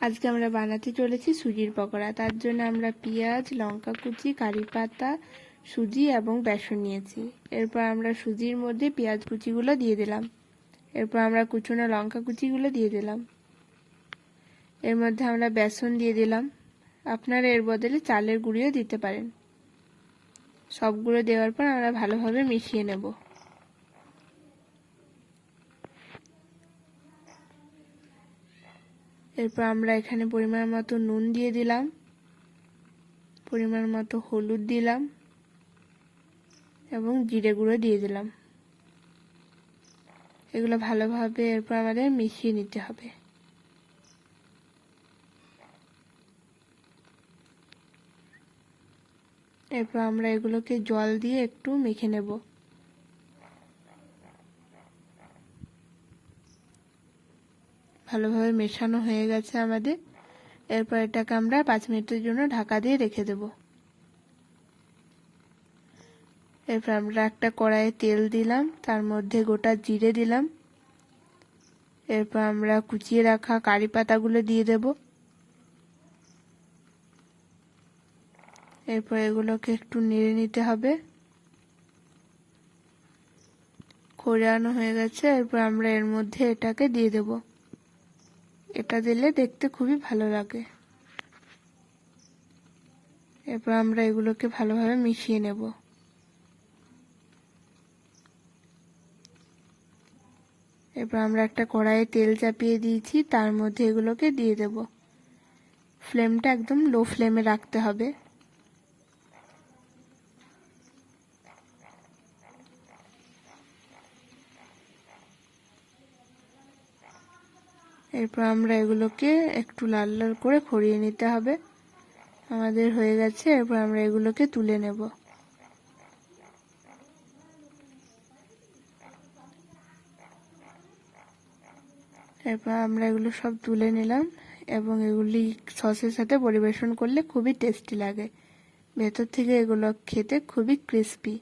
আজকে আমরা বানাতে চলেছি সুজির পকোড়া। তার জন্য আমরা পেঁয়াজ, লঙ্কা কুচি, কারি পাতা, সুজি এবং বেসন নিয়েছি। এরপর আমরা সুজির মধ্যে পেঁয়াজ কুচিগুলো দিয়ে দিলাম। এরপর আমরা কুচনো লঙ্কা কুচিগুলো দিয়ে দিলাম। এর মধ্যে আমরা বেসন দিয়ে দিলাম। আপনারা এর বদলে চালের গুঁড়িও দিতে পারেন। সবগুলো দেওয়ার পর আমরা ভালোভাবে মিশিয়ে নেব। এরপর আমরা এখানে পরিমাণ মতো নুন দিয়ে দিলাম, পরিমাণ মতো হলুদ দিলাম এবং জিরে গুঁড়ো দিয়ে দিলাম। এগুলো ভালোভাবে এরপর আমাদের মিশিয়ে নিতে হবে। এরপর আমরা এগুলোকে জল দিয়ে একটু মেখে নেব। ভালোভাবে মেশানো হয়ে গেছে আমাদের। এরপর এটাকে আমরা 5 মিনিটের জন্য ঢাকা দিয়ে রেখে দেব। এরপর আমরা একটা কড়াইয়ে তেল দিলাম, তার মধ্যে গোটা জিরে দিলাম। এরপর আমরা কুচিয়ে রাখা কারি পাতাগুলো দিয়ে দেব। এরপর এগুলোকে একটু নেড়ে নিতে হবে। কড়ানো হয়ে গেছে। এরপর আমরা এর মধ্যে এটাকে দিয়ে দেব। এটা দিলে দেখতে খুবই ভালো লাগে। এরপর আমরা এগুলোকে ভালোভাবে মিশিয়ে নেব। এরপর আমরা একটা কড়াইয়ে তেল চাপিয়ে দিয়েছি, তার মধ্যে এগুলোকে দিয়ে দেব। ফ্লেমটা একদম লো ফ্লেমে রাখতে হবে। এরপর আমরা এগুলোকে একটু লাল লাল করে খড়িয়ে নিতে হবে। আমাদের হয়ে গেছে। এরপর আমরা এগুলোকে তুলে নেব। এরপর আমরা এগুলো সব তুলে নিলাম এবং এগুলি সসের সাথে পরিবেশন করলে খুবই টেস্টি লাগে। ভেতর থেকে এগুলো খেতে খুবই ক্রিস্পি।